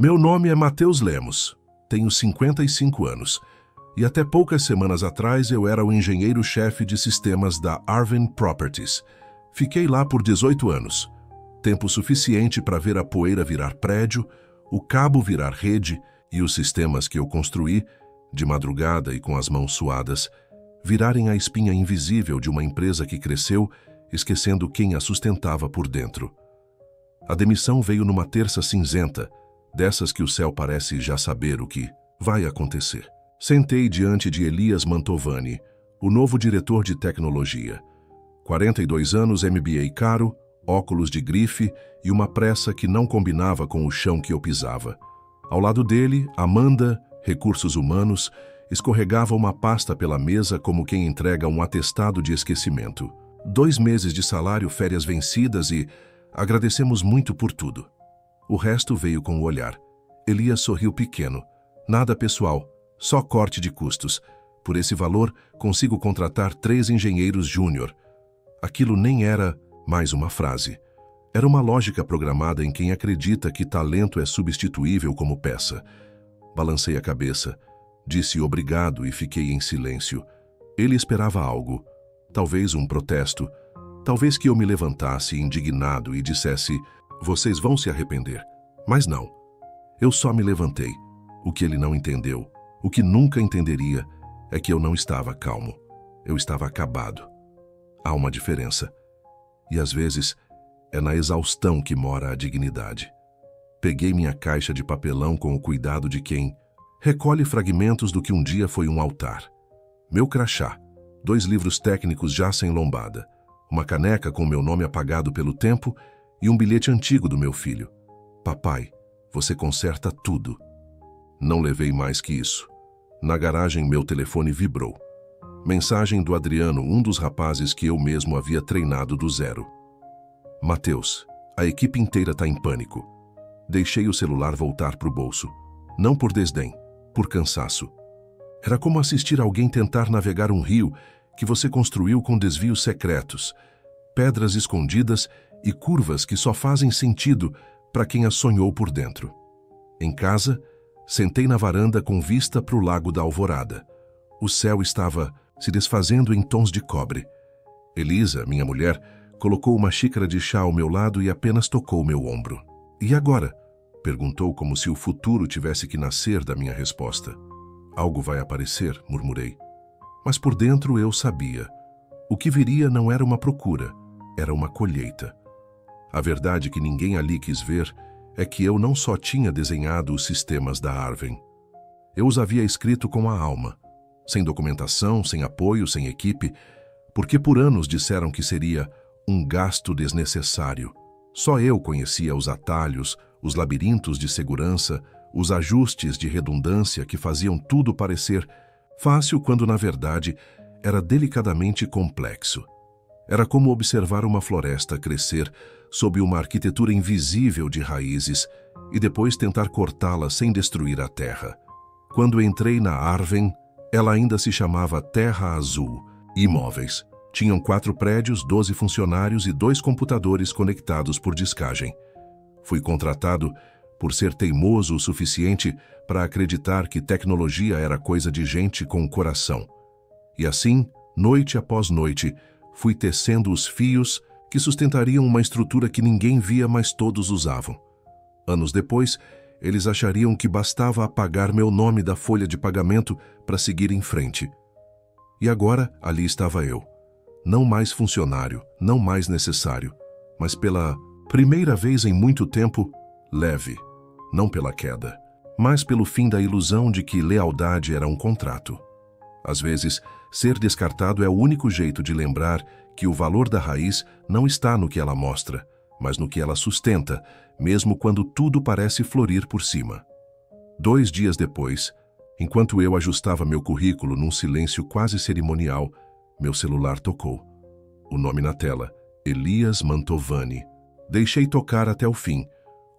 Meu nome é Matheus Lemos, tenho 55 anos e até poucas semanas atrás eu era o engenheiro-chefe de sistemas da Arvin Properties. Fiquei lá por 18 anos, tempo suficiente para ver a poeira virar prédio, o cabo virar rede e os sistemas que eu construí, de madrugada e com as mãos suadas, virarem a espinha invisível de uma empresa que cresceu, esquecendo quem a sustentava por dentro. A demissão veio numa terça cinzenta, dessas que o céu parece já saber o que vai acontecer. Sentei diante de Elias Mantovani, o novo diretor de tecnologia. 42 anos, MBA caro, óculos de grife e uma pressa que não combinava com o chão que eu pisava. Ao lado dele, Amanda, recursos humanos, escorregava uma pasta pela mesa como quem entrega um atestado de esquecimento. 2 meses de salário, férias vencidas e agradecemos muito por tudo. O resto veio com o olhar. Elias sorriu pequeno. Nada pessoal, só corte de custos. Por esse valor, consigo contratar 3 engenheiros júnior. Aquilo nem era mais uma frase. Era uma lógica programada em quem acredita que talento é substituível como peça. Balancei a cabeça, disse obrigado e fiquei em silêncio. Ele esperava algo, talvez um protesto, talvez que eu me levantasse indignado e dissesse: vocês vão se arrepender. Mas não. Eu só me levantei. O que ele não entendeu, o que nunca entenderia, é que eu não estava calmo. Eu estava acabado. Há uma diferença. E às vezes é na exaustão que mora a dignidade. Peguei minha caixa de papelão com o cuidado de quem recolhe fragmentos do que um dia foi um altar. Meu crachá, 2 livros técnicos já sem lombada, uma caneca com meu nome apagado pelo tempo e um bilhete antigo do meu filho. Papai, você conserta tudo. Não levei mais que isso. Na garagem, meu telefone vibrou. Mensagem do Adriano, um dos rapazes que eu mesmo havia treinado do zero. Matheus, a equipe inteira está em pânico. Deixei o celular voltar para o bolso. Não por desdém, por cansaço. Era como assistir alguém tentar navegar um rio que você construiu com desvios secretos, pedras escondidas e curvas que só fazem sentido para quem as sonhou por dentro. Em casa, sentei na varanda com vista para o Lago da Alvorada. O céu estava se desfazendo em tons de cobre. Elisa, minha mulher, colocou uma xícara de chá ao meu lado e apenas tocou meu ombro. E agora? Perguntou como se o futuro tivesse que nascer da minha resposta. Algo vai aparecer, murmurei. Mas por dentro eu sabia. O que viria não era uma procura, era uma colheita. A verdade que ninguém ali quis ver é que eu não só tinha desenhado os sistemas da Arvin. Eu os havia escrito com a alma, sem documentação, sem apoio, sem equipe, porque por anos disseram que seria um gasto desnecessário. Só eu conhecia os atalhos, os labirintos de segurança, os ajustes de redundância que faziam tudo parecer fácil quando, na verdade, era delicadamente complexo. Era como observar uma floresta crescer sob uma arquitetura invisível de raízes e depois tentar cortá-la sem destruir a terra. Quando entrei na Arvin, ela ainda se chamava Terra Azul. Imóveis. Tinham 4 prédios, 12 funcionários e 2 computadores conectados por discagem. Fui contratado por ser teimoso o suficiente para acreditar que tecnologia era coisa de gente com coração. E assim, noite após noite, fui tecendo os fios que sustentariam uma estrutura que ninguém via, mas todos usavam. Anos depois, eles achariam que bastava apagar meu nome da folha de pagamento para seguir em frente. E agora, ali estava eu. Não mais funcionário, não mais necessário, mas pela primeira vez em muito tempo, leve. Não pela queda, mas pelo fim da ilusão de que lealdade era um contrato. Às vezes, ser descartado é o único jeito de lembrar que o valor da raiz não está no que ela mostra, mas no que ela sustenta, mesmo quando tudo parece florir por cima. 2 dias depois, enquanto eu ajustava meu currículo num silêncio quase cerimonial, meu celular tocou. O nome na tela, Elias Mantovani. Deixei tocar até o fim,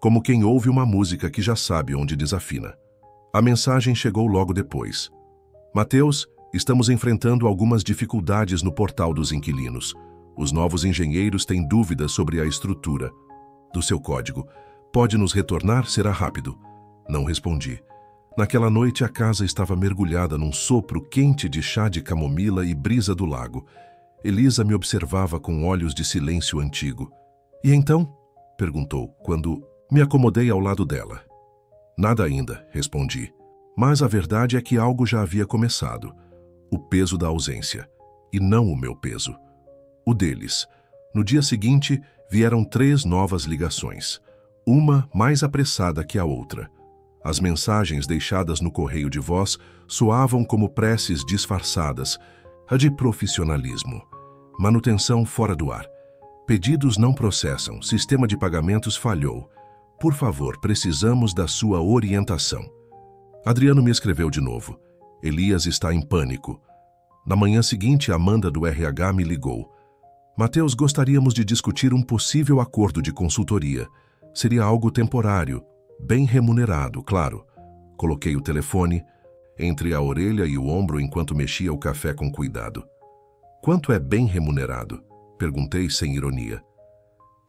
como quem ouve uma música que já sabe onde desafina. A mensagem chegou logo depois. Matheus, estamos enfrentando algumas dificuldades no portal dos inquilinos. Os novos engenheiros têm dúvidas sobre a estrutura do seu código. Pode nos retornar? Será rápido. Não respondi. Naquela noite a casa estava mergulhada num sopro quente de chá de camomila e brisa do lago. Elisa me observava com olhos de silêncio antigo. "E então?" perguntou, quando me acomodei ao lado dela. "Nada ainda", respondi. Mas a verdade é que algo já havia começado. O peso da ausência. E não o meu peso. O deles. No dia seguinte, vieram 3 novas ligações. Uma mais apressada que a outra. As mensagens deixadas no correio de voz soavam como preces disfarçadas, a de profissionalismo. Manutenção fora do ar. Pedidos não processam, sistema de pagamentos falhou. Por favor, precisamos da sua orientação. Adriano me escreveu de novo. Elias está em pânico. Na manhã seguinte, Amanda do RH me ligou. Mateus, gostaríamos de discutir um possível acordo de consultoria. Seria algo temporário, bem remunerado, claro. Coloquei o telefone entre a orelha e o ombro enquanto mexia o café com cuidado. Quanto é bem remunerado? Perguntei sem ironia.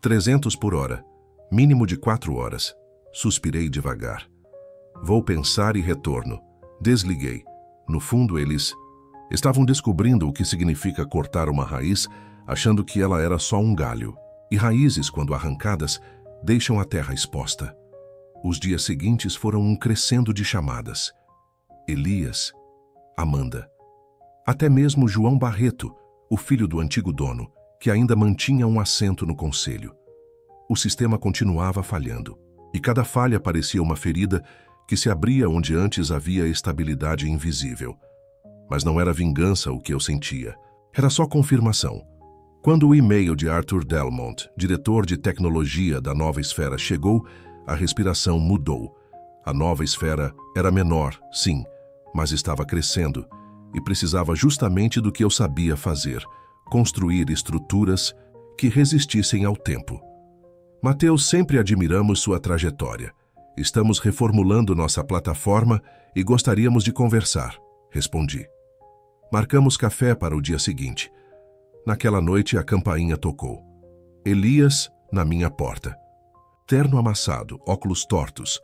300 por hora, mínimo de 4 horas. Suspirei devagar. Vou pensar e retorno. Desliguei. No fundo, eles estavam descobrindo o que significa cortar uma raiz, achando que ela era só um galho. E raízes, quando arrancadas, deixam a terra exposta. Os dias seguintes foram um crescendo de chamadas. Elias, Amanda. Até mesmo João Barreto, o filho do antigo dono, que ainda mantinha um assento no conselho. O sistema continuava falhando, e cada falha parecia uma ferida que se abria onde antes havia estabilidade invisível. Mas não era vingança o que eu sentia. Era só confirmação. Quando o e-mail de Arthur Delmont, diretor de tecnologia da Nova Esfera, chegou, a respiração mudou. A Nova Esfera era menor, sim, mas estava crescendo e precisava justamente do que eu sabia fazer, construir estruturas que resistissem ao tempo. Mateus, sempre admiramos sua trajetória. Estamos reformulando nossa plataforma e gostaríamos de conversar, respondi. Marcamos café para o dia seguinte. Naquela noite a campainha tocou. Elias na minha porta. Terno amassado, óculos tortos.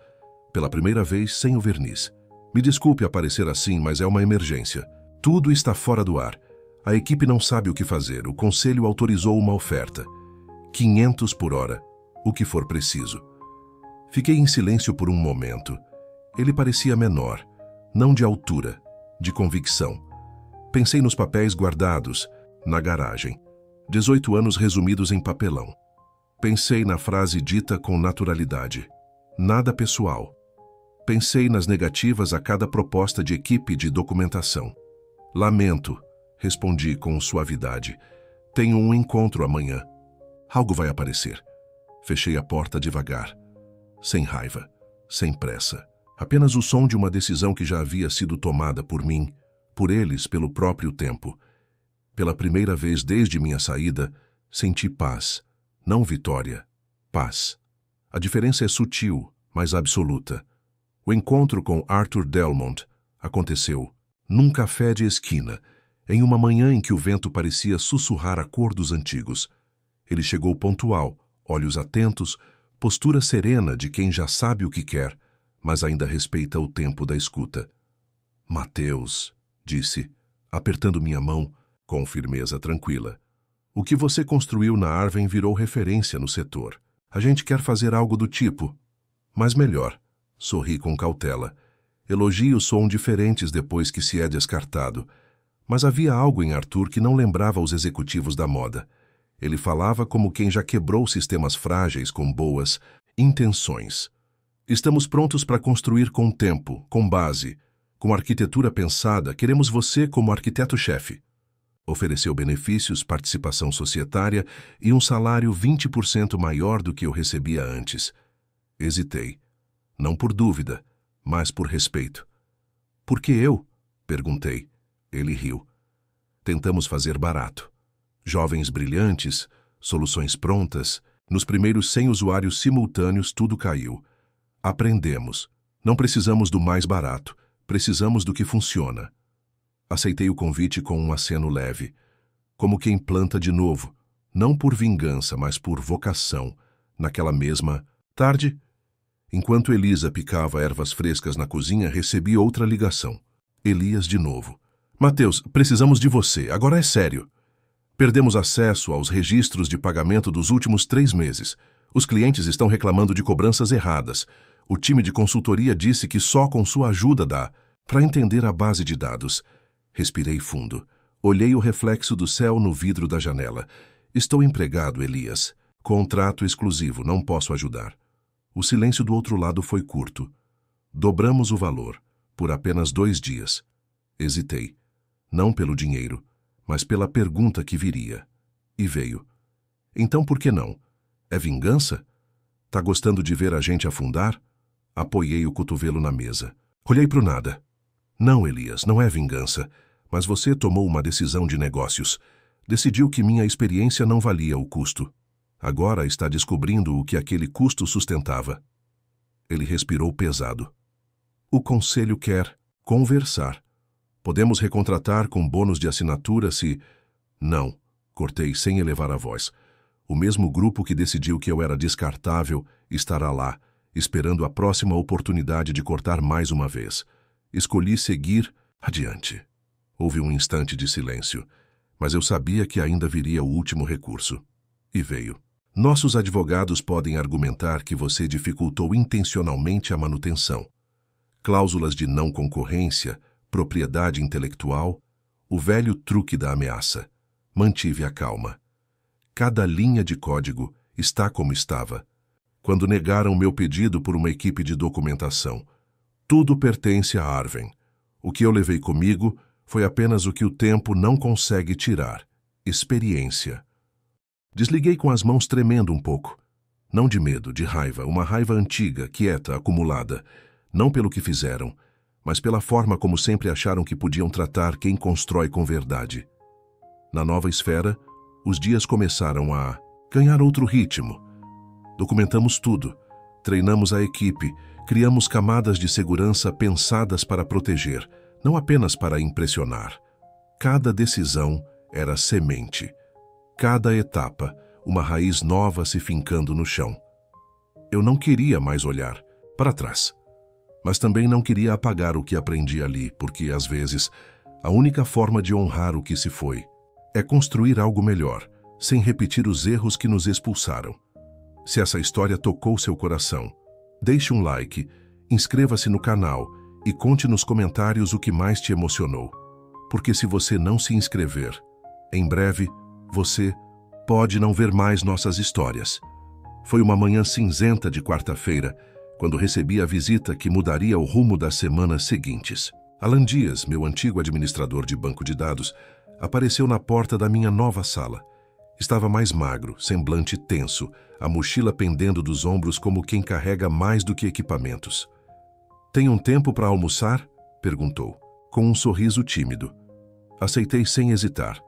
Pela primeira vez sem o verniz. Me desculpe aparecer assim, mas é uma emergência. Tudo está fora do ar. A equipe não sabe o que fazer. O conselho autorizou uma oferta. 500 por hora, o que for preciso. Fiquei em silêncio por um momento. Ele parecia menor, não de altura, de convicção. Pensei nos papéis guardados, na garagem. 18 anos resumidos em papelão. Pensei na frase dita com naturalidade. Nada pessoal. Pensei nas negativas a cada proposta de equipe de documentação. Lamento, respondi com suavidade. Tenho um encontro amanhã. Algo vai aparecer. Fechei a porta devagar. Sem raiva, sem pressa. Apenas o som de uma decisão que já havia sido tomada por mim, por eles, pelo próprio tempo. Pela primeira vez desde minha saída, senti paz. Não vitória, paz. A diferença é sutil, mas absoluta. O encontro com Arthur Delmont aconteceu num café de esquina, em uma manhã em que o vento parecia sussurrar a cor dos antigos. Ele chegou pontual, olhos atentos, postura serena de quem já sabe o que quer, mas ainda respeita o tempo da escuta. Mateus, disse, apertando minha mão com firmeza tranquila. O que você construiu na Arven virou referência no setor. A gente quer fazer algo do tipo, mas melhor. Sorri com cautela. Elogios soam diferentes depois que se é descartado. Mas havia algo em Arthur que não lembrava os executivos da moda. Ele falava como quem já quebrou sistemas frágeis com boas intenções. Estamos prontos para construir com tempo, com base, com arquitetura pensada. Queremos você como arquiteto-chefe. Ofereceu benefícios, participação societária e um salário 20% maior do que eu recebia antes. Hesitei. Não por dúvida, mas por respeito. Por que eu? Perguntei. Ele riu. Tentamos fazer barato. Jovens brilhantes, soluções prontas. Nos primeiros 100 usuários simultâneos, tudo caiu. Aprendemos. Não precisamos do mais barato. Precisamos do que funciona. Aceitei o convite com um aceno leve. Como quem planta de novo. Não por vingança, mas por vocação. Naquela mesma tarde, Enquanto Elisa picava ervas frescas na cozinha, recebi outra ligação. Elias de novo. Mateus, precisamos de você. Agora é sério. Perdemos acesso aos registros de pagamento dos últimos 3 meses. Os clientes estão reclamando de cobranças erradas. O time de consultoria disse que só com sua ajuda dá para entender a base de dados. Respirei fundo. Olhei o reflexo do céu no vidro da janela. Estou empregado, Elias. Contrato exclusivo, não posso ajudar. O silêncio do outro lado foi curto. Dobramos o valor, por apenas 2 dias. Hesitei. Não pelo dinheiro, mas pela pergunta que viria. E veio. Então por que não? É vingança? Tá gostando de ver a gente afundar? Apoiei o cotovelo na mesa. Olhei pro nada. Não, Elias, não é vingança. Mas você tomou uma decisão de negócios. Decidiu que minha experiência não valia o custo. Agora está descobrindo o que aquele custo sustentava. Ele respirou pesado. O conselho quer conversar. Podemos recontratar com bônus de assinatura se... Não, cortei sem elevar a voz. O mesmo grupo que decidiu que eu era descartável estará lá, esperando a próxima oportunidade de cortar mais uma vez. Escolhi seguir adiante. Houve um instante de silêncio, mas eu sabia que ainda viria o último recurso. E veio. Nossos advogados podem argumentar que você dificultou intencionalmente a manutenção. Cláusulas de não concorrência, propriedade intelectual, o velho truque da ameaça. Mantive a calma. Cada linha de código está como estava. Quando negaram meu pedido por uma equipe de documentação. Tudo pertence a Arven. O que eu levei comigo foi apenas o que o tempo não consegue tirar. Experiência. Desliguei com as mãos tremendo um pouco. Não de medo, de raiva, uma raiva antiga, quieta, acumulada. Não pelo que fizeram, mas pela forma como sempre acharam que podiam tratar quem constrói com verdade. Na nova esfera, os dias começaram a ganhar outro ritmo. Documentamos tudo, treinamos a equipe, criamos camadas de segurança pensadas para proteger, não apenas para impressionar. Cada decisão era semente. Cada etapa, uma raiz nova se fincando no chão. Eu não queria mais olhar para trás. Mas também não queria apagar o que aprendi ali, porque, às vezes, a única forma de honrar o que se foi é construir algo melhor, sem repetir os erros que nos expulsaram. Se essa história tocou seu coração, deixe um like, inscreva-se no canal e conte nos comentários o que mais te emocionou. Porque se você não se inscrever, em breve, você pode não ver mais nossas histórias. Foi uma manhã cinzenta de quarta-feira, quando recebi a visita que mudaria o rumo das semanas seguintes. Alan Dias, meu antigo administrador de banco de dados, apareceu na porta da minha nova sala. Estava mais magro, semblante tenso, a mochila pendendo dos ombros como quem carrega mais do que equipamentos. "Tem um tempo para almoçar?" perguntou, com um sorriso tímido. Aceitei sem hesitar.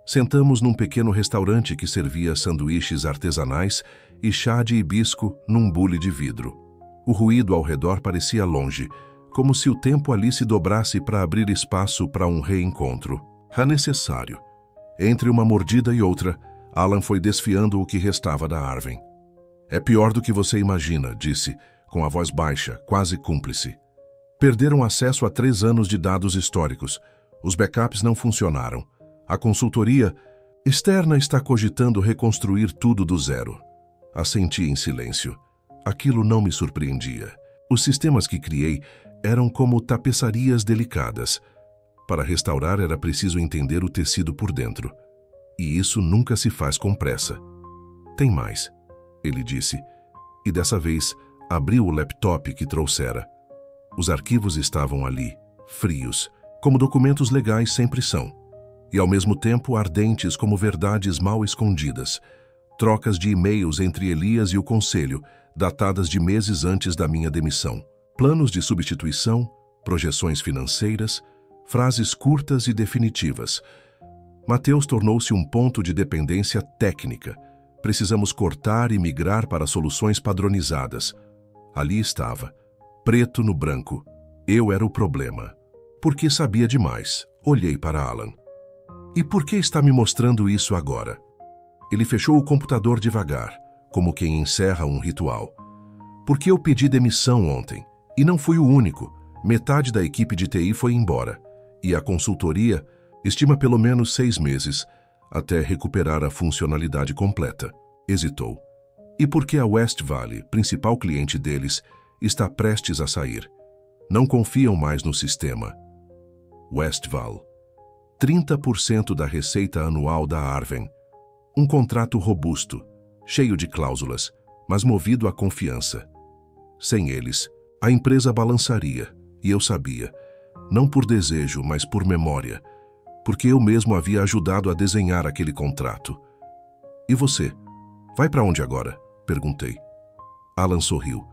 Sentamos num pequeno restaurante que servia sanduíches artesanais e chá de hibisco num bule de vidro. O ruído ao redor parecia longe, como se o tempo ali se dobrasse para abrir espaço para um reencontro. Necessário. Entre uma mordida e outra, Alan foi desfiando o que restava da Arven. "É pior do que você imagina", disse, com a voz baixa, quase cúmplice. "Perderam acesso a 3 anos de dados históricos. Os backups não funcionaram. A consultoria externa está cogitando reconstruir tudo do zero." Assenti em silêncio. Aquilo não me surpreendia. Os sistemas que criei eram como tapeçarias delicadas. Para restaurar era preciso entender o tecido por dentro. E isso nunca se faz com pressa. "Tem mais", ele disse, e dessa vez abriu o laptop que trouxera. Os arquivos estavam ali, frios, como documentos legais sempre são, e ao mesmo tempo ardentes como verdades mal escondidas. Trocas de e-mails entre Elias e o conselho, datadas de meses antes da minha demissão. Planos de substituição, projeções financeiras, frases curtas e definitivas. Mateus tornou-se um ponto de dependência técnica. Precisamos cortar e migrar para soluções padronizadas. Ali estava, preto no branco. Eu era o problema. Porque sabia demais. Olhei para Alan. "E por que está me mostrando isso agora?" Ele fechou o computador devagar, como quem encerra um ritual. Porque eu pedi demissão ontem. E não fui o único. Metade da equipe de TI foi embora. E a consultoria estima pelo menos 6 meses até recuperar a funcionalidade completa. Hesitou. E porque a West Valley, principal cliente deles, está prestes a sair. Não confiam mais no sistema. Westval. 30% da receita anual da Arven. Um contrato robusto, cheio de cláusulas, mas movido à confiança. Sem eles, a empresa balançaria, e eu sabia, não por desejo, mas por memória, porque eu mesmo havia ajudado a desenhar aquele contrato. E você? Vai para onde agora? Perguntei. Alan sorriu.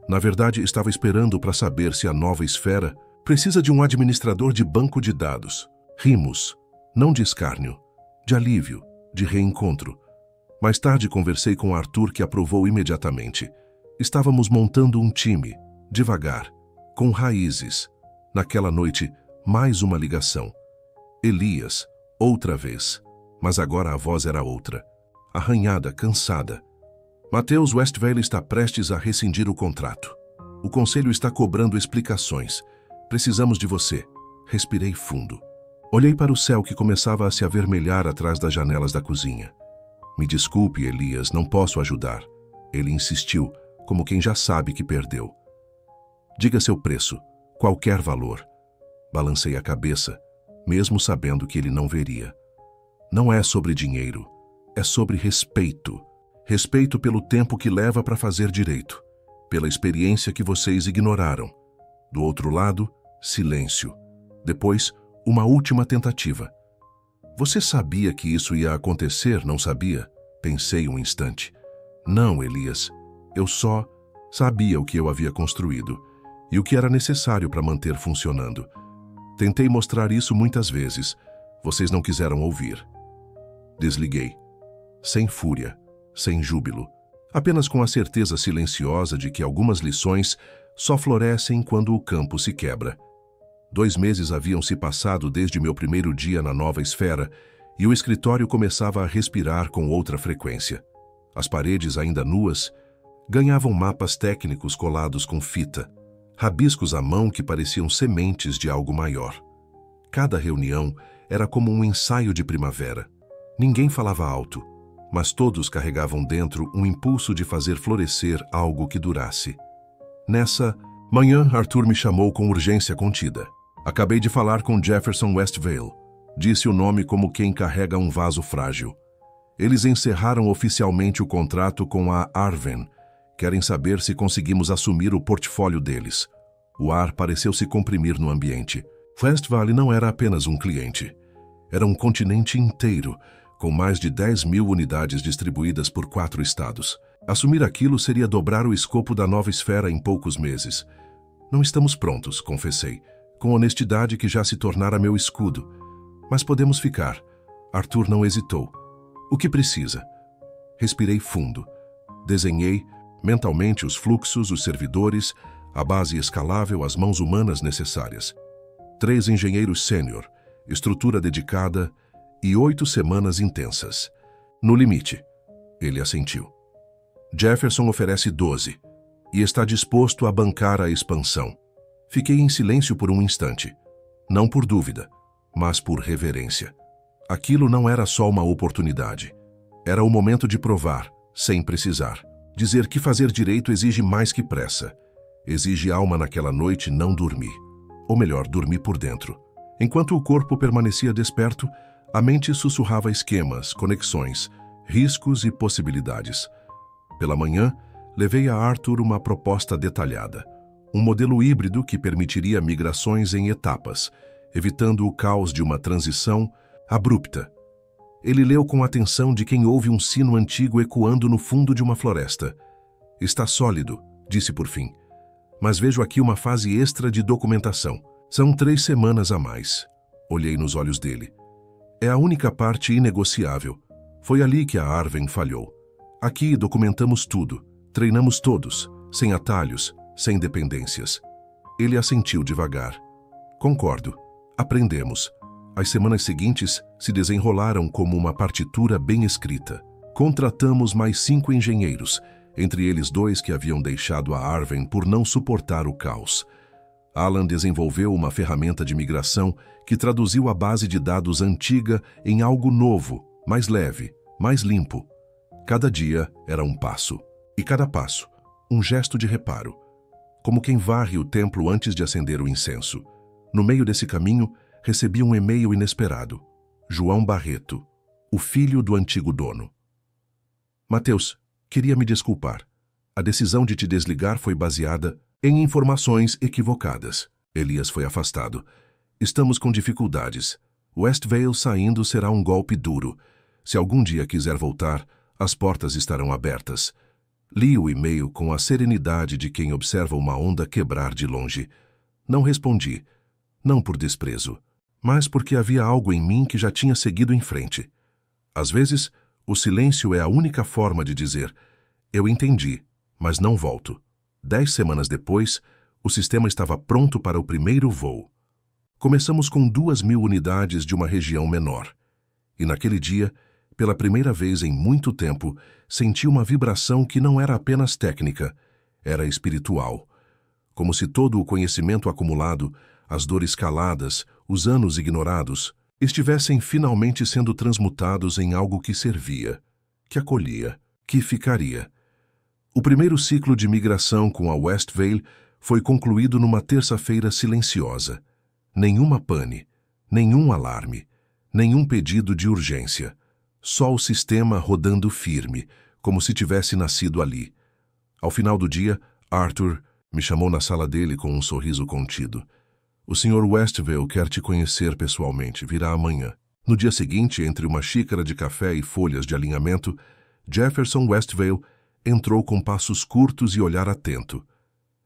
Na verdade, estava esperando para saber se a nova esfera precisa de um administrador de banco de dados. Rimos, não de escárnio, de alívio, de reencontro. Mais tarde conversei com Arthur, que aprovou imediatamente. Estávamos montando um time, devagar, com raízes. Naquela noite, mais uma ligação. Elias, outra vez. Mas agora a voz era outra. Arranhada, cansada. Mateus Westvale está prestes a rescindir o contrato. O conselho está cobrando explicações. Precisamos de você. Respirei fundo. Olhei para o céu que começava a se avermelhar atrás das janelas da cozinha. Me desculpe, Elias, não posso ajudar. Ele insistiu, como quem já sabe que perdeu. Diga seu preço, qualquer valor. Balancei a cabeça, mesmo sabendo que ele não veria. Não é sobre dinheiro, é sobre respeito. Respeito pelo tempo que leva para fazer direito, pela experiência que vocês ignoraram. Do outro lado, silêncio. Depois, uma última tentativa. Você sabia que isso ia acontecer, não sabia? Pensei um instante. Não, Elias. Eu só sabia o que eu havia construído e o que era necessário para manter funcionando. Tentei mostrar isso muitas vezes. Vocês não quiseram ouvir. Desliguei. Sem fúria, sem júbilo. Apenas com a certeza silenciosa de que algumas lições só florescem quando o campo se quebra. 2 meses haviam se passado desde meu primeiro dia na nova esfera e o escritório começava a respirar com outra frequência. As paredes, ainda nuas, ganhavam mapas técnicos colados com fita, rabiscos à mão que pareciam sementes de algo maior. Cada reunião era como um ensaio de primavera. Ninguém falava alto, mas todos carregavam dentro um impulso de fazer florescer algo que durasse. Nessa manhã, Arthur me chamou com urgência contida. Acabei de falar com Jefferson Westvale. Disse o nome como quem carrega um vaso frágil. Eles encerraram oficialmente o contrato com a Arven. Querem saber se conseguimos assumir o portfólio deles. O ar pareceu se comprimir no ambiente. West Valley não era apenas um cliente. Era um continente inteiro, com mais de 10.000 unidades distribuídas por 4 estados. Assumir aquilo seria dobrar o escopo da nova esfera em poucos meses. Não estamos prontos, confessei, com honestidade que já se tornara meu escudo. Mas podemos ficar. Arthur não hesitou. O que precisa? Respirei fundo. Desenhei mentalmente os fluxos, os servidores, a base escalável, as mãos humanas necessárias. 3 engenheiros sênior, estrutura dedicada e 8 semanas intensas. No limite. Ele assentiu. Jefferson oferece 12 e está disposto a bancar a expansão. Fiquei em silêncio por um instante. Não por dúvida, mas por reverência. Aquilo não era só uma oportunidade. Era o momento de provar, sem precisar. Dizer que fazer direito exige mais que pressa. Exige alma naquela noite não dormir. Ou melhor, dormir por dentro. Enquanto o corpo permanecia desperto, a mente sussurrava esquemas, conexões, riscos e possibilidades. Pela manhã, levei a Arthur uma proposta detalhada. Um modelo híbrido que permitiria migrações em etapas, evitando o caos de uma transição abrupta. Ele leu com atenção de quem ouve um sino antigo ecoando no fundo de uma floresta. Está sólido, disse por fim. Mas vejo aqui uma fase extra de documentação. São 3 semanas a mais. Olhei nos olhos dele. É a única parte inegociável. Foi ali que a Arven falhou. Aqui documentamos tudo. Treinamos todos, sem atalhos, sem dependências. Ele assentiu devagar. Concordo. Aprendemos. As semanas seguintes se desenrolaram como uma partitura bem escrita. Contratamos mais 5 engenheiros entre eles 2 que haviam deixado a Arven por não suportar o caos. Alan desenvolveu uma ferramenta de migração que traduziu a base de dados antiga em algo novo, mais leve, mais limpo. Cada dia era um passo, e cada passo, um gesto de reparo, como quem varre o templo antes de acender o incenso. No meio desse caminho, recebi um e-mail inesperado. João Barreto, o filho do antigo dono. Mateus, queria me desculpar. A decisão de te desligar foi baseada em informações equivocadas. Elias foi afastado. Estamos com dificuldades. Westvale saindo será um golpe duro. Se algum dia quiser voltar, as portas estarão abertas. Li o e-mail com a serenidade de quem observa uma onda quebrar de longe. Não respondi, não por desprezo, mas porque havia algo em mim que já tinha seguido em frente. Às vezes, o silêncio é a única forma de dizer: eu entendi, mas não volto. 10 semanas depois, o sistema estava pronto para o primeiro voo. Começamos com 2.000 unidades de uma região menor. E naquele dia, pela primeira vez em muito tempo, senti uma vibração que não era apenas técnica, era espiritual. Como se todo o conhecimento acumulado, as dores caladas, os anos ignorados, estivessem finalmente sendo transmutados em algo que servia, que acolhia, que ficaria. O primeiro ciclo de migração com a Westvale foi concluído numa terça-feira silenciosa. Nenhuma pane, nenhum alarme, nenhum pedido de urgência. Só o sistema rodando firme, como se tivesse nascido ali. Ao final do dia, Arthur me chamou na sala dele com um sorriso contido. O Sr. Westvale quer te conhecer pessoalmente, virá amanhã. No dia seguinte, entre uma xícara de café e folhas de alinhamento, Jefferson Westvale entrou com passos curtos e olhar atento.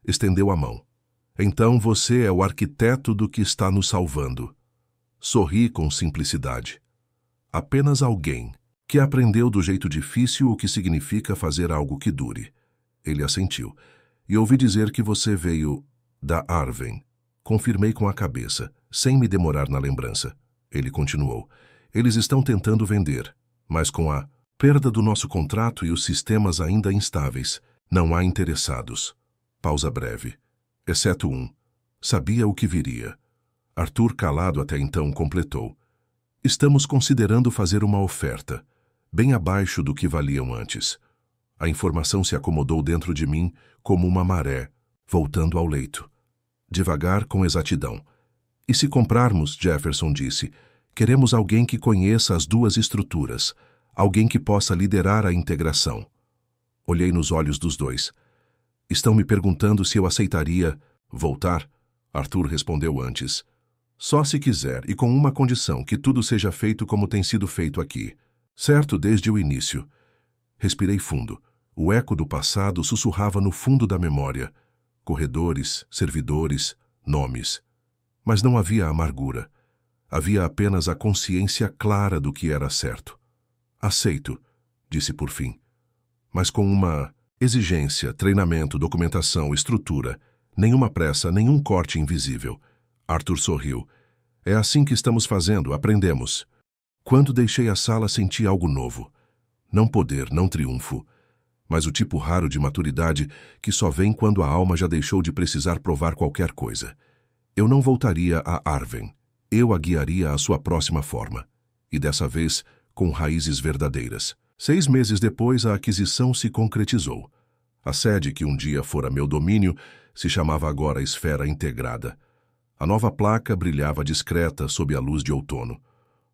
Estendeu a mão. Então você é o arquiteto do que está nos salvando. Sorri com simplicidade. Apenas alguém que aprendeu do jeito difícil o que significa fazer algo que dure. Ele assentiu. E ouvi dizer que você veio da Arven. Confirmei com a cabeça, sem me demorar na lembrança. Ele continuou. Eles estão tentando vender, mas com a perda do nosso contrato e os sistemas ainda instáveis, não há interessados. Pausa breve. Exceto um. Sabia o que viria. Arthur, calado até então, completou. Estamos considerando fazer uma oferta, bem abaixo do que valiam antes. A informação se acomodou dentro de mim como uma maré, voltando ao leito. Devagar, com exatidão. E se comprarmos, Jefferson disse, queremos alguém que conheça as 2 estruturas, alguém que possa liderar a integração. Olhei nos olhos dos 2. Estão me perguntando se eu aceitaria voltar? Arthur respondeu antes. Só se quiser e com uma condição, que tudo seja feito como tem sido feito aqui. Certo desde o início. Respirei fundo. O eco do passado sussurrava no fundo da memória. Corredores, servidores, nomes. Mas não havia amargura. Havia apenas a consciência clara do que era certo. Aceito, disse por fim. Mas com uma exigência, treinamento, documentação, estrutura. Nenhuma pressa, nenhum corte invisível. Arthur sorriu. É assim que estamos fazendo, aprendemos. Quando deixei a sala, senti algo novo. Não poder, não triunfo, mas o tipo raro de maturidade que só vem quando a alma já deixou de precisar provar qualquer coisa. Eu não voltaria a Arven. Eu a guiaria à sua próxima forma. E dessa vez, com raízes verdadeiras. 6 meses depois, a aquisição se concretizou. A sede, que um dia fora meu domínio, se chamava agora Esfera Integrada. A nova placa brilhava discreta sob a luz de outono.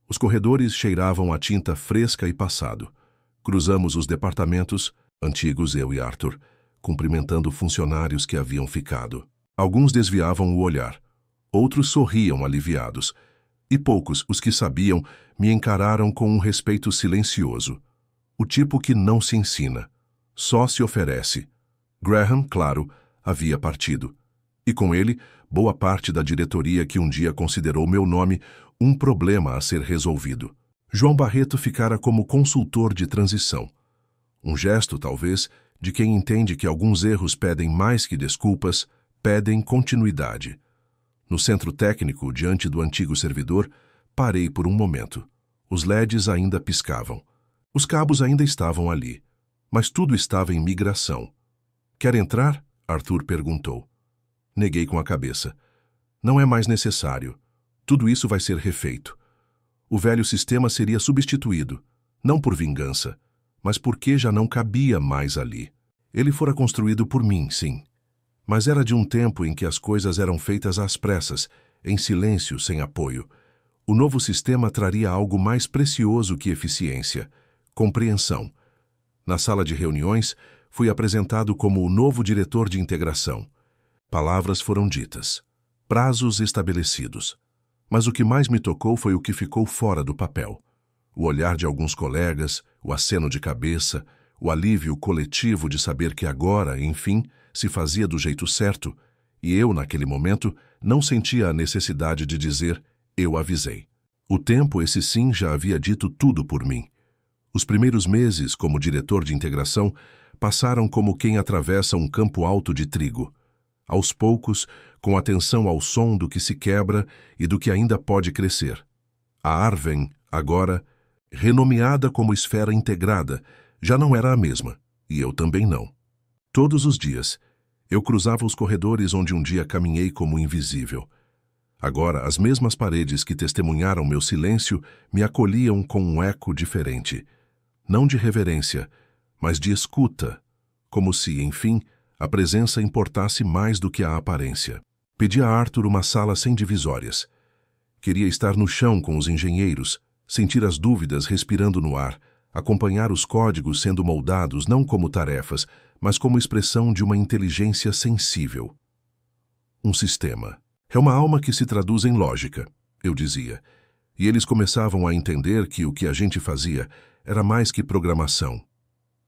Os corredores cheiravam a tinta fresca e passado. Cruzamos os departamentos, antigos eu e Arthur, cumprimentando funcionários que haviam ficado. Alguns desviavam o olhar. Outros sorriam aliviados. E poucos, os que sabiam, me encararam com um respeito silencioso. O tipo que não se ensina. Só se oferece. Graham, claro, havia partido. E com ele, boa parte da diretoria que um dia considerou meu nome um problema a ser resolvido. João Barreto ficara como consultor de transição. Um gesto, talvez, de quem entende que alguns erros pedem mais que desculpas, pedem continuidade. No centro técnico, diante do antigo servidor, parei por um momento. Os LEDs ainda piscavam. Os cabos ainda estavam ali. Mas tudo estava em migração. Quer entrar? Arthur perguntou. Neguei com a cabeça. Não é mais necessário. Tudo isso vai ser refeito. O velho sistema seria substituído, não por vingança, mas porque já não cabia mais ali. Ele fora construído por mim, sim. Mas era de um tempo em que as coisas eram feitas às pressas, em silêncio, sem apoio. O novo sistema traria algo mais precioso que eficiência: compreensão. Na sala de reuniões, fui apresentado como o novo diretor de integração. Palavras foram ditas, prazos estabelecidos. Mas o que mais me tocou foi o que ficou fora do papel. O olhar de alguns colegas, o aceno de cabeça, o alívio coletivo de saber que agora, enfim, se fazia do jeito certo, e eu, naquele momento, não sentia a necessidade de dizer «eu avisei». O tempo, esse sim, já havia dito tudo por mim. Os primeiros meses, como diretor de integração, passaram como quem atravessa um campo alto de trigo. Aos poucos, com atenção ao som do que se quebra e do que ainda pode crescer. A Arven, agora, renomeada como esfera integrada, já não era a mesma, e eu também não. Todos os dias, eu cruzava os corredores onde um dia caminhei como invisível. Agora, as mesmas paredes que testemunharam meu silêncio me acolhiam com um eco diferente. Não de reverência, mas de escuta, como se, enfim, a presença importasse mais do que a aparência. Pedi a Arthur uma sala sem divisórias. Queria estar no chão com os engenheiros, sentir as dúvidas respirando no ar, acompanhar os códigos sendo moldados não como tarefas, mas como expressão de uma inteligência sensível. Um sistema. É uma alma que se traduz em lógica, eu dizia, e eles começavam a entender que o que a gente fazia era mais que programação.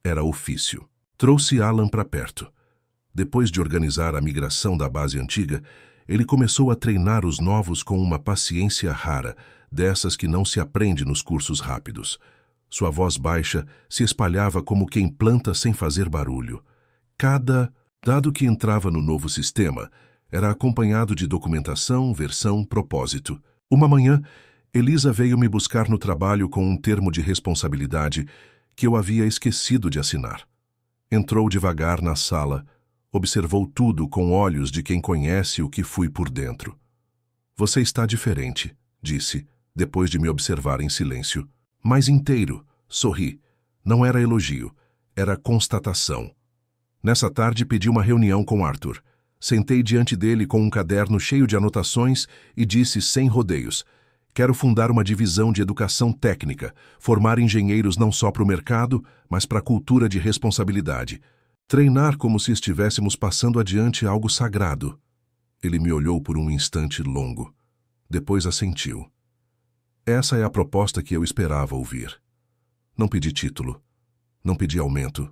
Era ofício. Trouxe Alan para perto. Depois de organizar a migração da base antiga, ele começou a treinar os novos com uma paciência rara, dessas que não se aprende nos cursos rápidos. Sua voz baixa se espalhava como quem planta sem fazer barulho. Cada dado que entrava no novo sistema era acompanhado de documentação, versão, propósito. Uma manhã, Elisa veio me buscar no trabalho com um termo de responsabilidade que eu havia esquecido de assinar. Entrou devagar na sala, observou tudo com olhos de quem conhece o que fui por dentro. Você está diferente, disse, depois de me observar em silêncio. Mais inteiro, sorri. Não era elogio, era constatação. Nessa tarde pedi uma reunião com Arthur. Sentei diante dele com um caderno cheio de anotações e disse sem rodeios: quero fundar uma divisão de educação técnica, formar engenheiros não só para o mercado, mas para a cultura de responsabilidade. Treinar como se estivéssemos passando adiante algo sagrado. Ele me olhou por um instante longo. Depois assentiu. Essa é a proposta que eu esperava ouvir. Não pedi título. Não pedi aumento.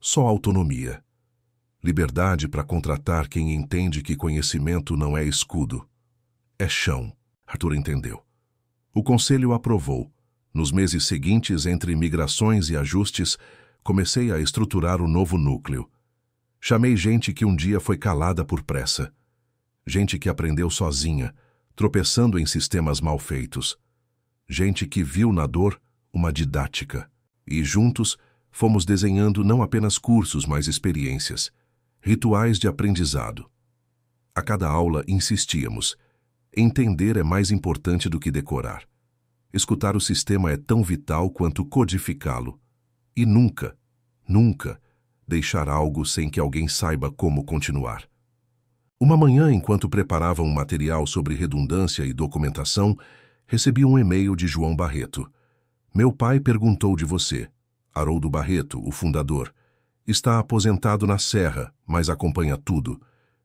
Só autonomia. Liberdade para contratar quem entende que conhecimento não é escudo. É chão. Arthur entendeu. O conselho aprovou. Nos meses seguintes, entre migrações e ajustes, comecei a estruturar o novo núcleo. Chamei gente que um dia foi calada por pressa. Gente que aprendeu sozinha, tropeçando em sistemas mal feitos. Gente que viu na dor uma didática. E juntos fomos desenhando não apenas cursos, mas experiências. Rituais de aprendizado. A cada aula insistíamos. Entender é mais importante do que decorar. Escutar o sistema é tão vital quanto codificá-lo. E nunca, nunca, deixar algo sem que alguém saiba como continuar. Uma manhã, enquanto preparava um material sobre redundância e documentação, recebi um e-mail de João Barreto. Meu pai perguntou de você. Haroldo Barreto, o fundador. Está aposentado na Serra, mas acompanha tudo.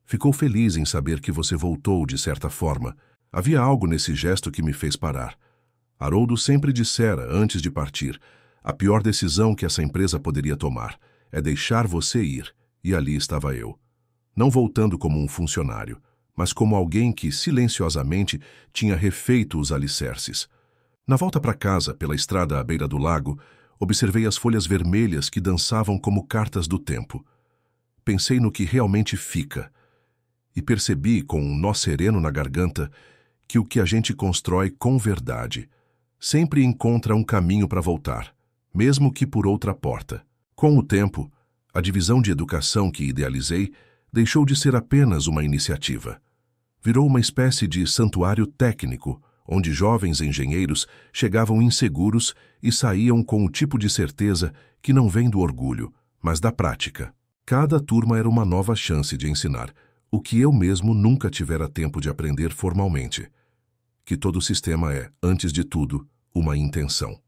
Ficou feliz em saber que você voltou de certa forma. Havia algo nesse gesto que me fez parar. Haroldo sempre dissera, antes de partir, a pior decisão que essa empresa poderia tomar é deixar você ir, e ali estava eu. Não voltando como um funcionário, mas como alguém que silenciosamente tinha refeito os alicerces. Na volta para casa, pela estrada à beira do lago, observei as folhas vermelhas que dançavam como cartas do tempo. Pensei no que realmente fica, e percebi, com um nó sereno na garganta, que o que a gente constrói com verdade sempre encontra um caminho para voltar, mesmo que por outra porta. Com o tempo, a divisão de educação que idealizei deixou de ser apenas uma iniciativa. Virou uma espécie de santuário técnico, onde jovens engenheiros chegavam inseguros e saíam com o tipo de certeza que não vem do orgulho, mas da prática. Cada turma era uma nova chance de ensinar, o que eu mesmo nunca tivera tempo de aprender formalmente. Que todo sistema é, antes de tudo, uma intenção.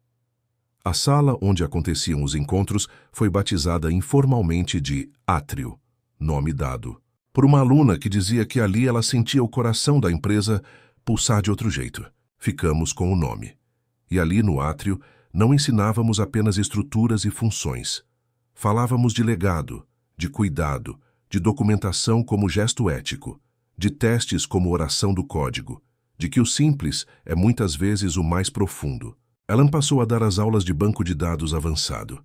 A sala onde aconteciam os encontros foi batizada informalmente de Átrio, nome dado por uma aluna que dizia que ali ela sentia o coração da empresa pulsar de outro jeito. Ficamos com o nome. E ali no Átrio não ensinávamos apenas estruturas e funções. Falávamos de legado, de cuidado, de documentação como gesto ético, de testes como oração do código, de que o simples é muitas vezes o mais profundo. Ellen passou a dar as aulas de banco de dados avançado.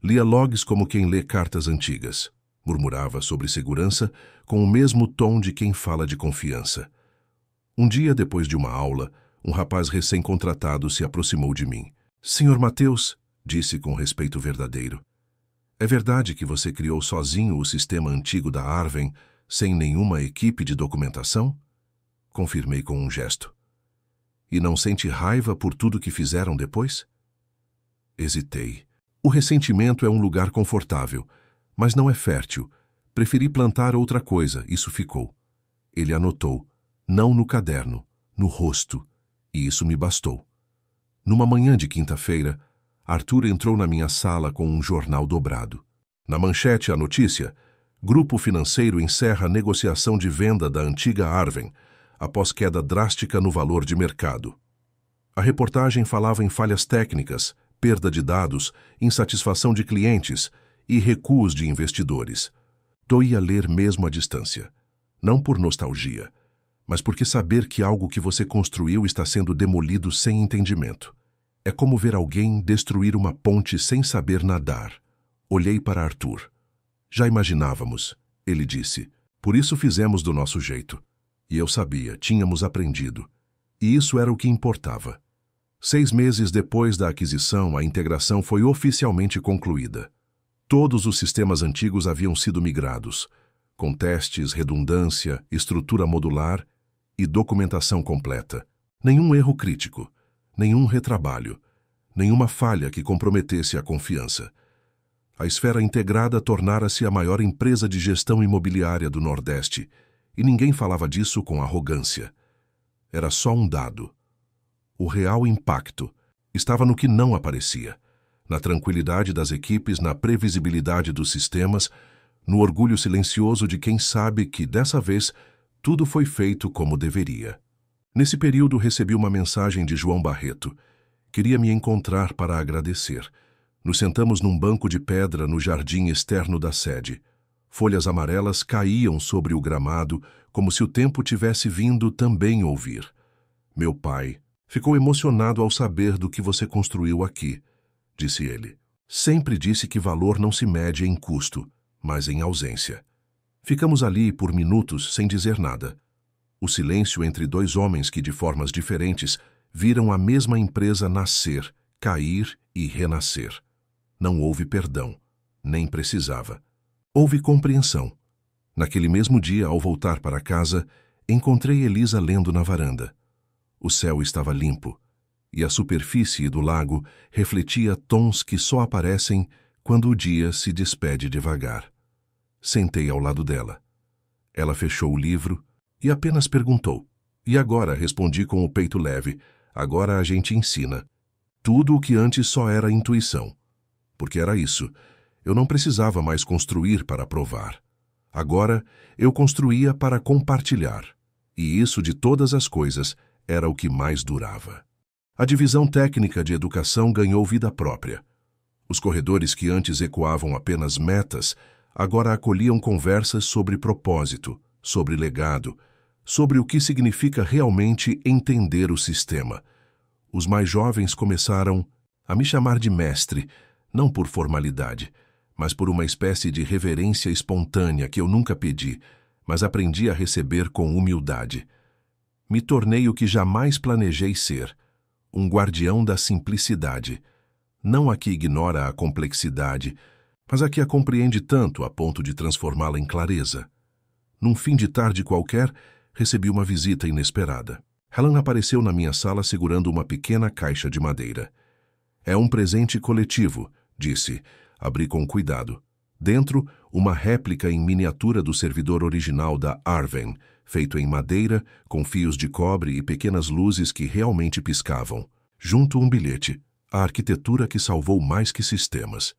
Lia logs como quem lê cartas antigas. Murmurava sobre segurança com o mesmo tom de quem fala de confiança. Um dia, depois de uma aula, um rapaz recém-contratado se aproximou de mim. "Senhor Mateus", disse com respeito verdadeiro, "é verdade que você criou sozinho o sistema antigo da Arven, sem nenhuma equipe de documentação?" Confirmei com um gesto. "E não sente raiva por tudo que fizeram depois?" Hesitei. O ressentimento é um lugar confortável, mas não é fértil. Preferi plantar outra coisa, isso ficou. Ele anotou, não no caderno, no rosto, e isso me bastou. Numa manhã de quinta-feira, Arthur entrou na minha sala com um jornal dobrado. Na manchete, a notícia: Grupo financeiro encerra a negociação de venda da antiga Arven, após queda drástica no valor de mercado. A reportagem falava em falhas técnicas, perda de dados, insatisfação de clientes e recuos de investidores. Doía ler mesmo à distância. Não por nostalgia, mas porque saber que algo que você construiu está sendo demolido sem entendimento. É como ver alguém destruir uma ponte sem saber nadar. Olhei para Arthur. "Já imaginávamos", ele disse. "Por isso fizemos do nosso jeito." E eu sabia, tínhamos aprendido. E isso era o que importava. 6 meses depois da aquisição, a integração foi oficialmente concluída. Todos os sistemas antigos haviam sido migrados, com testes, redundância, estrutura modular e documentação completa. Nenhum erro crítico, nenhum retrabalho, nenhuma falha que comprometesse a confiança. A esfera integrada tornara-se a maior empresa de gestão imobiliária do Nordeste, e ninguém falava disso com arrogância. Era só um dado. O real impacto estava no que não aparecia, na tranquilidade das equipes, na previsibilidade dos sistemas, no orgulho silencioso de quem sabe que, dessa vez, tudo foi feito como deveria. Nesse período, recebi uma mensagem de João Barreto. Queria me encontrar para agradecer. Nos sentamos num banco de pedra no jardim externo da sede. Folhas amarelas caíam sobre o gramado, como se o tempo tivesse vindo também ouvir. "Meu pai ficou emocionado ao saber do que você construiu aqui", disse ele. "Sempre disse que valor não se mede em custo, mas em ausência." Ficamos ali por minutos sem dizer nada. O silêncio entre dois homens que, de formas diferentes, viram a mesma empresa nascer, cair e renascer. Não houve perdão, nem precisava. Houve compreensão. Naquele mesmo dia, ao voltar para casa, encontrei Elisa lendo na varanda. O céu estava limpo, e a superfície do lago refletia tons que só aparecem quando o dia se despede devagar. Sentei ao lado dela. Ela fechou o livro e apenas perguntou. "E agora?" Respondi com o peito leve. "Agora a gente ensina. Tudo o que antes só era intuição." Porque era isso. Eu não precisava mais construir para provar. Agora, eu construía para compartilhar. E isso, de todas as coisas, era o que mais durava. A divisão técnica de educação ganhou vida própria. Os corredores que antes ecoavam apenas metas, agora acolhiam conversas sobre propósito, sobre legado, sobre o que significa realmente entender o sistema. Os mais jovens começaram a me chamar de mestre, não por formalidade, mas por uma espécie de reverência espontânea que eu nunca pedi, mas aprendi a receber com humildade. Me tornei o que jamais planejei ser, um guardião da simplicidade, não a que ignora a complexidade, mas a que a compreende tanto a ponto de transformá-la em clareza. Num fim de tarde qualquer, recebi uma visita inesperada. Helen apareceu na minha sala segurando uma pequena caixa de madeira. É um presente coletivo, disse. Abri com cuidado. Dentro, uma réplica em miniatura do servidor original da Arven, feito em madeira, com fios de cobre e pequenas luzes que realmente piscavam. Junto um bilhete, a arquitetura que salvou mais que sistemas.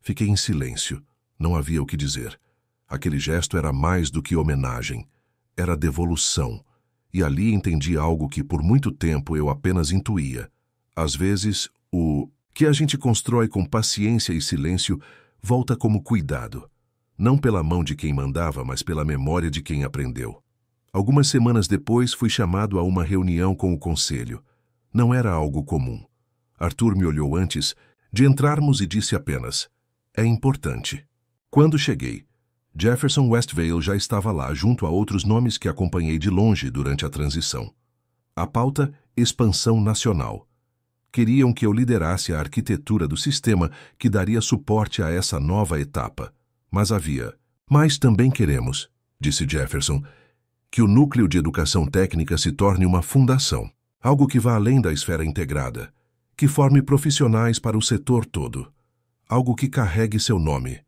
Fiquei em silêncio. Não havia o que dizer. Aquele gesto era mais do que homenagem. Era devolução. E ali entendi algo que por muito tempo eu apenas intuía. Às vezes, o que a gente constrói com paciência e silêncio volta como cuidado. Não pela mão de quem mandava, mas pela memória de quem aprendeu. Algumas semanas depois, fui chamado a uma reunião com o conselho. Não era algo comum. Arthur me olhou antes de entrarmos e disse apenas: "É importante." Quando cheguei, Jefferson Westvale já estava lá, junto a outros nomes que acompanhei de longe durante a transição. A pauta: expansão nacional. Queriam que eu liderasse a arquitetura do sistema que daria suporte a essa nova etapa. Mas havia: "Mas também queremos", disse Jefferson, "que o núcleo de educação técnica se torne uma fundação, algo que vá além da esfera integrada, que forme profissionais para o setor todo, algo que carregue seu nome."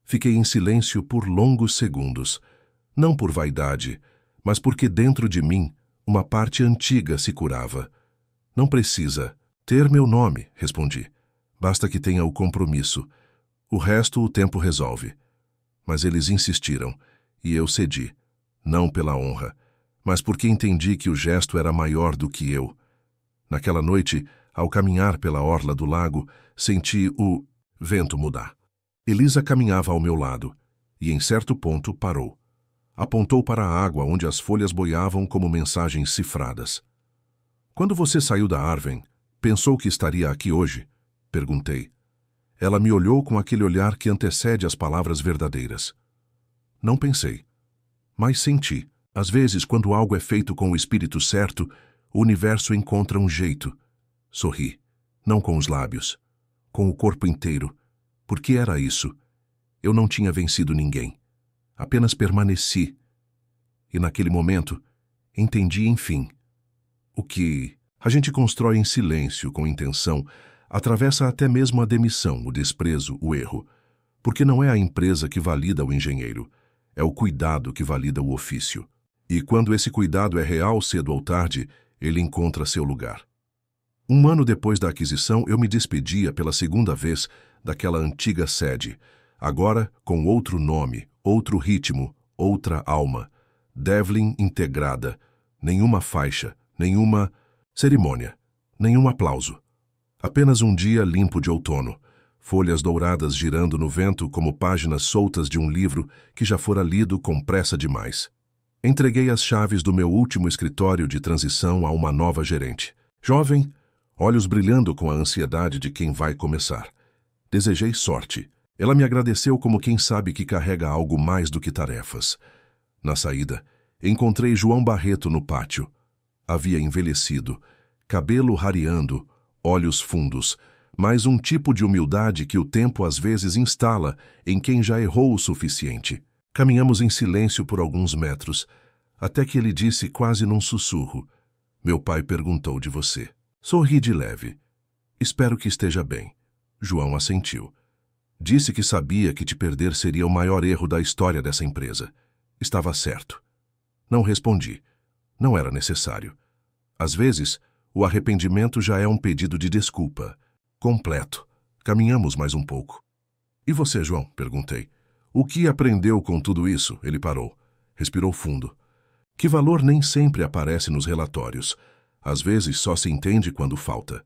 Fiquei em silêncio por longos segundos, não por vaidade, mas porque dentro de mim uma parte antiga se curava. "Não precisa ter meu nome", respondi. "Basta que tenha o compromisso. O resto o tempo resolve." Mas eles insistiram, e eu cedi, não pela honra, mas porque entendi que o gesto era maior do que eu. Naquela noite, ao caminhar pela orla do lago, senti o vento mudar. Elisa caminhava ao meu lado, e em certo ponto parou. Apontou para a água onde as folhas boiavam como mensagens cifradas. "Quando você saiu da Arven, pensou que estaria aqui hoje?" perguntei. Ela me olhou com aquele olhar que antecede as palavras verdadeiras. "Não pensei, mas senti. Às vezes, quando algo é feito com o espírito certo, o universo encontra um jeito." Sorri, não com os lábios, com o corpo inteiro. Porque era isso. Eu não tinha vencido ninguém. Apenas permaneci. E naquele momento, entendi enfim. O que a gente constrói em silêncio, com intenção, atravessa até mesmo a demissão, o desprezo, o erro. Porque não é a empresa que valida o engenheiro. É o cuidado que valida o ofício. E quando esse cuidado é real, cedo ou tarde, ele encontra seu lugar. Um ano depois da aquisição, eu me despedia pela segunda vez daquela antiga sede, agora com outro nome, outro ritmo, outra alma. Devlin integrada. Nenhuma faixa, nenhuma cerimônia, nenhum aplauso. Apenas um dia limpo de outono, folhas douradas girando no vento como páginas soltas de um livro que já fora lido com pressa demais. Entreguei as chaves do meu último escritório de transição a uma nova gerente. Jovem, olhos brilhando com a ansiedade de quem vai começar. Desejei sorte. Ela me agradeceu como quem sabe que carrega algo mais do que tarefas. Na saída, encontrei João Barreto no pátio. Havia envelhecido, cabelo rareando, olhos fundos, mas um tipo de humildade que o tempo às vezes instala em quem já errou o suficiente. Caminhamos em silêncio por alguns metros, até que ele disse quase num sussurro: "Meu pai perguntou de você." Sorri de leve. "Espero que esteja bem." João assentiu. "Disse que sabia que te perder seria o maior erro da história dessa empresa." Estava certo. Não respondi. Não era necessário. Às vezes, o arrependimento já é um pedido de desculpa. Completo. Caminhamos mais um pouco. "E você, João?" perguntei. "O que aprendeu com tudo isso?" Ele parou. Respirou fundo. "Que valor nem sempre aparece nos relatórios. Às vezes só se entende quando falta."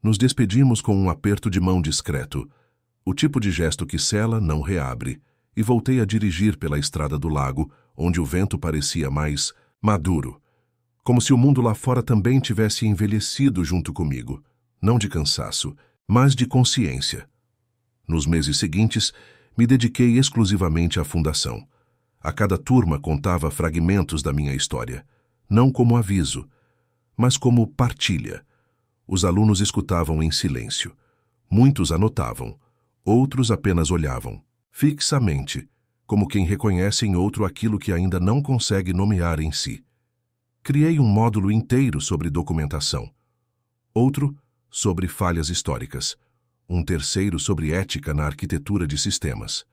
Nos despedimos com um aperto de mão discreto. O tipo de gesto que sela não reabre. E voltei a dirigir pela estrada do lago, onde o vento parecia mais maduro. Como se o mundo lá fora também tivesse envelhecido junto comigo. Não de cansaço, mas de consciência. Nos meses seguintes, me dediquei exclusivamente à fundação. A cada turma contava fragmentos da minha história. Não como aviso, mas como partilha. Os alunos escutavam em silêncio. Muitos anotavam. Outros apenas olhavam, fixamente, como quem reconhece em outro aquilo que ainda não consegue nomear em si. Criei um módulo inteiro sobre documentação, outro sobre falhas históricas, um terceiro sobre ética na arquitetura de sistemas.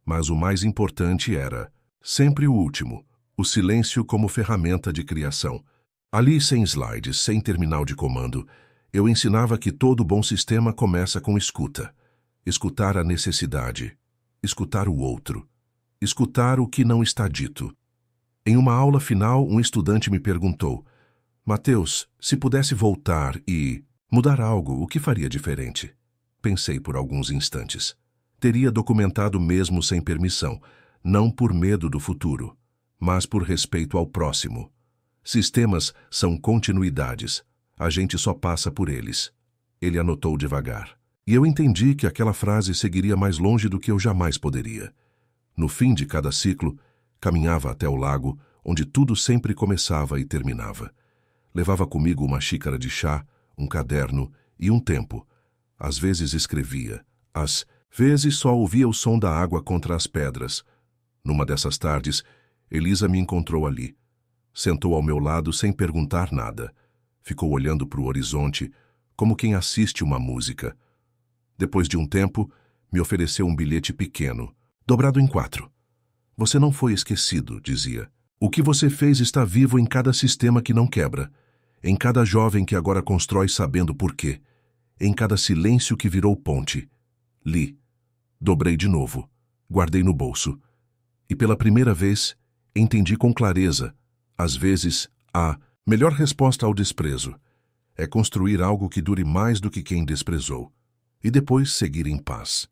Mas o mais importante era, sempre o último, o silêncio como ferramenta de criação. Ali, sem slides, sem terminal de comando, eu ensinava que todo bom sistema começa com escuta. Escutar a necessidade, escutar o outro, escutar o que não está dito. Em uma aula final, um estudante me perguntou: Mateus, se pudesse voltar e mudar algo, o que faria diferente? Pensei por alguns instantes. Teria documentado mesmo sem permissão, não por medo do futuro, mas por respeito ao próximo. Sistemas são continuidades. A gente só passa por eles. Ele anotou devagar. E eu entendi que aquela frase seguiria mais longe do que eu jamais poderia. No fim de cada ciclo, caminhava até o lago, onde tudo sempre começava e terminava. Levava comigo uma xícara de chá, um caderno e um tempo. Às vezes escrevia, às vezes só ouvia o som da água contra as pedras. Numa dessas tardes, Elisa me encontrou ali. Sentou ao meu lado sem perguntar nada. Ficou olhando para o horizonte, como quem assiste uma música. Depois de um tempo, me ofereceu um bilhete pequeno, dobrado em 4. Você não foi esquecido, dizia. O que você fez está vivo em cada sistema que não quebra, em cada jovem que agora constrói sabendo por quê, em cada silêncio que virou ponte. Li. Dobrei de novo, guardei no bolso. E pela primeira vez, entendi com clareza, às vezes, a melhor resposta ao desprezo é construir algo que dure mais do que quem desprezou, e depois seguir em paz.